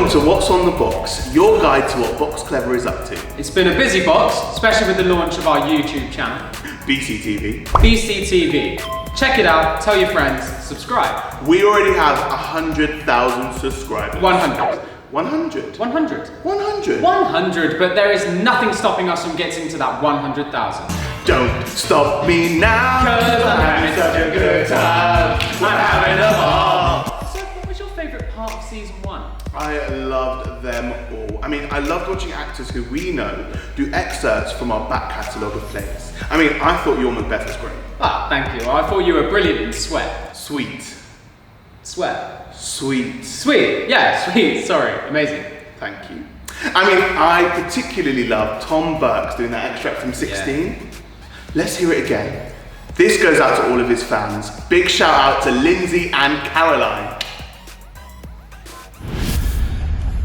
Welcome to What's on the Box, your guide to what Box Clever is up to. It's been a busy box, especially with the launch of our YouTube channel. BCTV. BCTV. Check it out, tell your friends, subscribe. We already have 100,000 subscribers. 100. 100? 100. 100? 100, but there is nothing stopping us from getting to that 100,000. Don't stop me now, 'cause I'm having such a good time. I'm having a ball. So, what was your favourite part of season 1? I loved them all. I mean, I loved watching actors who we know do excerpts from our back catalogue of plays. I mean, I thought your Macbeth was great. Ah, thank you. I thought you were brilliant in Sweat. Sweet. Sweat. Sweet. Sweet, yeah, sweet, sorry, amazing. Thank you. I mean, I particularly loved Tom Burke doing that extract from 16. Yeah. Let's hear it again. This goes out to all of his fans. Big shout out to Lindsay and Caroline.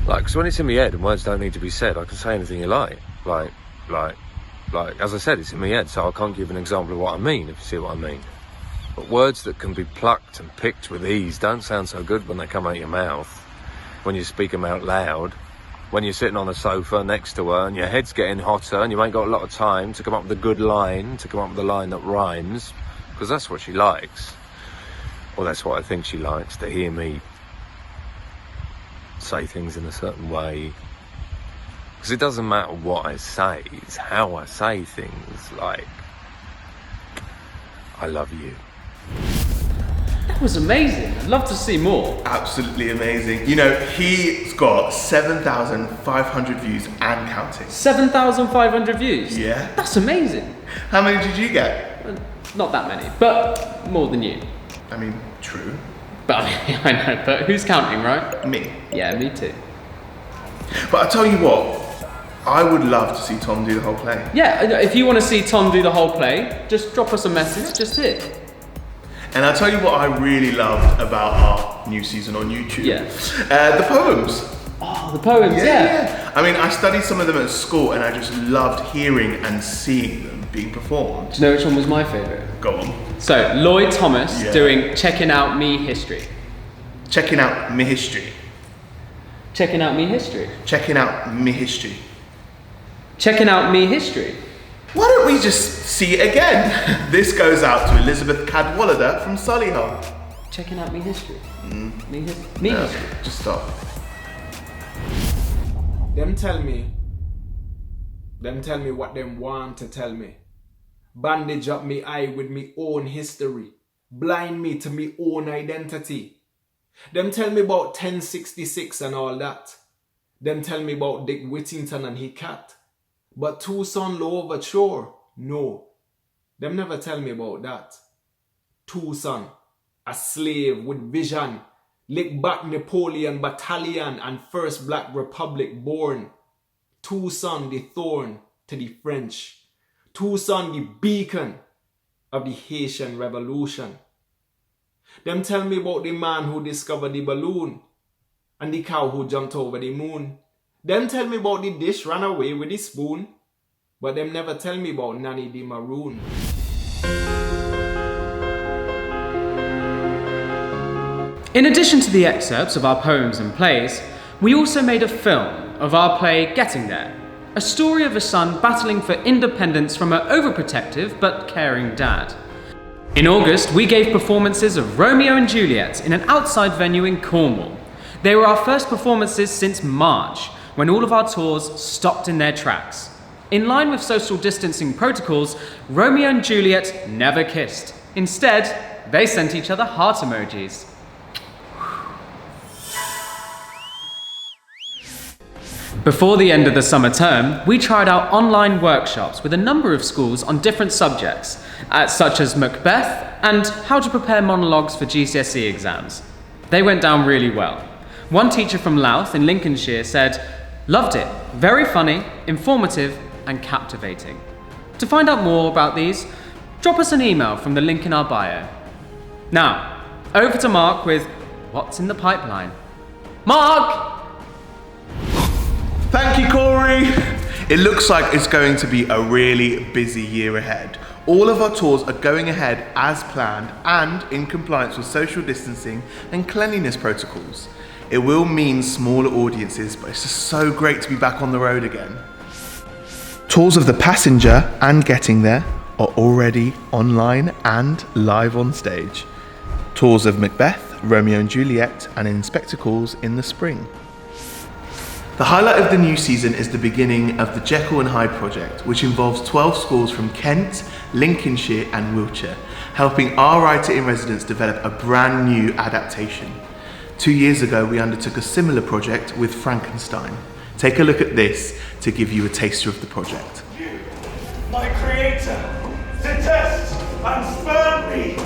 Like, because when it's in my head and words don't need to be said, I can say anything you like. Like, as I said, it's in my head, so I can't give an example of what I mean, if you see what I mean. But words that can be plucked and picked with ease don't sound so good when they come out your mouth, when you speak them out loud, when you're sitting on a sofa next to her and your head's getting hotter and you ain't got a lot of time to come up with a good line, to come up with a line that rhymes, because that's what she likes. Or that's what I think she likes, to hear me say things in a certain way. Because it doesn't matter what I say, it's how I say things, like, I love you. That was amazing. I'd love to see more. Absolutely amazing. You know, he's got 7,500 views and counting. 7,500 views? Yeah. That's amazing. How many did you get? Not that many, but more than you. I mean, true. But I know, but who's counting, right? Me. Yeah, me too. But I tell you what, I would love to see Tom do the whole play. Yeah, if you want to see Tom do the whole play, just drop us a message, just here. And I'll tell you what I really loved about our new season on YouTube. Yeah. The poems. Oh, the poems, yeah. I mean, I studied some of them at school and I just loved hearing and seeing them being performed. Do you know which one was my favourite? Go on. So, Lloyd Thomas doing Checking Out Me History. Checking out me history. Checking Out Me History. Checking out me history. Checking Out Me History. Why don't we just see it again? This goes out to Elizabeth Cadwallader from Solihull. Checking Out Me History. Me history. Just stop. Them tell me what them want to tell me. Bandage up me eye with me own history. Blind me to me own identity. Them tell me about 1066 and all that. Them tell me about Dick Whittington and he cat. But two son low overture, no. Them never tell me about that. Two son, a slave with vision. Lick back Napoleon battalion and first Black Republic born. Two son the thorn to the French. Two son the beacon of the Haitian Revolution. Them tell me about the man who discovered the balloon and the cow who jumped over the moon. Them tell me about the dish ran away with the spoon, but them never tell me about Nanny the Maroon. In addition to the excerpts of our poems and plays, we also made a film of our play Getting There, a story of a son battling for independence from an overprotective but caring dad. In August, we gave performances of Romeo and Juliet in an outside venue in Cornwall. They were our first performances since March, when all of our tours stopped in their tracks. In line with social distancing protocols, Romeo and Juliet never kissed. Instead, they sent each other heart emojis. Before the end of the summer term, we tried out online workshops with a number of schools on different subjects, such as Macbeth and how to prepare monologues for GCSE exams. They went down really well. One teacher from Louth in Lincolnshire said, "Loved it, very funny, informative and captivating." To find out more about these, drop us an email from the link in our bio. Now, over to Mark with what's in the pipeline. Mark! Thank you, Cory. It looks like it's going to be a really busy year ahead. All of our tours are going ahead as planned and in compliance with social distancing and cleanliness protocols. It will mean smaller audiences, but it's just so great to be back on the road again. Tours of The Passenger and Getting There are already online and live on stage. Tours of Macbeth, Romeo and Juliet, and Inspector Calls in the spring. The highlight of the new season is the beginning of the Jekyll and Hyde project, which involves 12 schools from Kent, Lincolnshire and Wiltshire, helping our writer-in-residence develop a brand new adaptation. 2 years ago, we undertook a similar project with Frankenstein. Take a look at this to give you a taster of the project. You, my creator, detest and spurn me.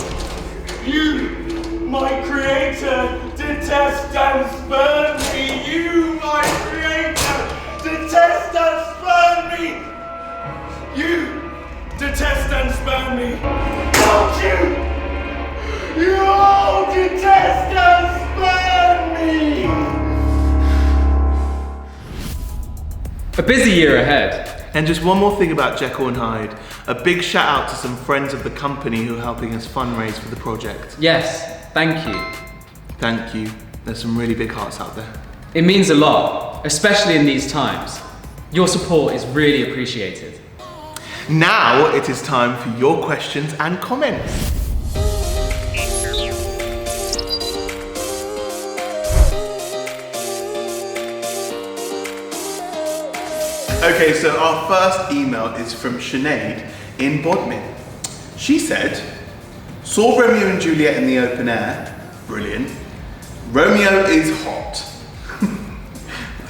You, my creator, detest and spurn me. You, my creator, detest and spurn me. You, detest and spurn me. Don't you? You all detest and spurn me. A busy year ahead. And just one more thing about Jekyll and Hyde. A big shout out to some friends of the company who are helping us fundraise for the project. Yes, thank you. Thank you. There's some really big hearts out there. It means a lot, especially in these times. Your support is really appreciated. Now it is time for your questions and comments. Okay, so our first email is from Sinead in Bodmin. She said, saw Romeo and Juliet in the open air. Brilliant. Romeo is hot.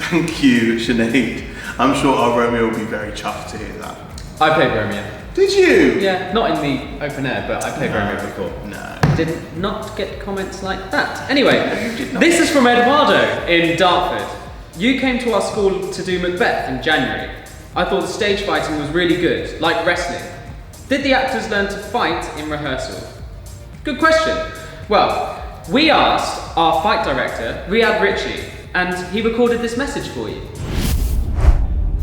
Thank you, Sinead. I'm sure our Romeo will be very chuffed to hear that. I played Romeo. Did you? Yeah, not in the open air, but I played Romeo before. No. Did not get comments like that. Anyway, this is from Eduardo in Dartford. You came to our school to do Macbeth in January. I thought the stage fighting was really good, like wrestling. Did the actors learn to fight in rehearsal? Good question. Well, we asked our fight director, Riad Richie, and he recorded this message for you.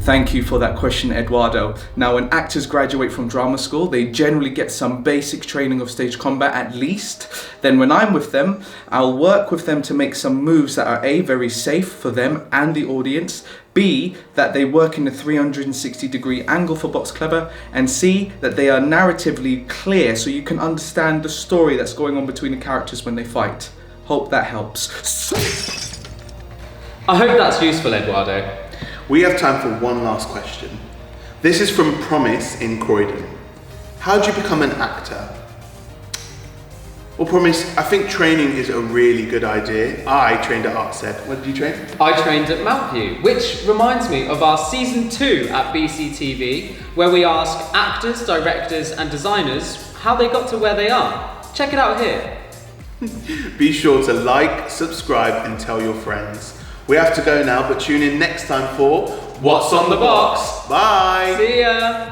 Thank you for that question, Eduardo. Now, when actors graduate from drama school, they generally get some basic training of stage combat at least. Then when I'm with them, I'll work with them to make some moves that are A, very safe for them and the audience, B, that they work in a 360-degree angle for Box Clever, and C, that they are narratively clear so you can understand the story that's going on between the characters when they fight. Hope that helps. I hope that's useful, Eduardo. We have time for one last question. This is from Promise in Croydon. How do you become an actor? Well, Promise, I think training is a really good idea. I trained at ArtSed. Where did you train? I trained at Mountview, which reminds me of our season 2 at BCTV, where we ask actors, directors and designers how they got to where they are. Check it out here. Be sure to like, subscribe and tell your friends. We have to go now, but tune in next time for What's on the Box? Bye! See ya!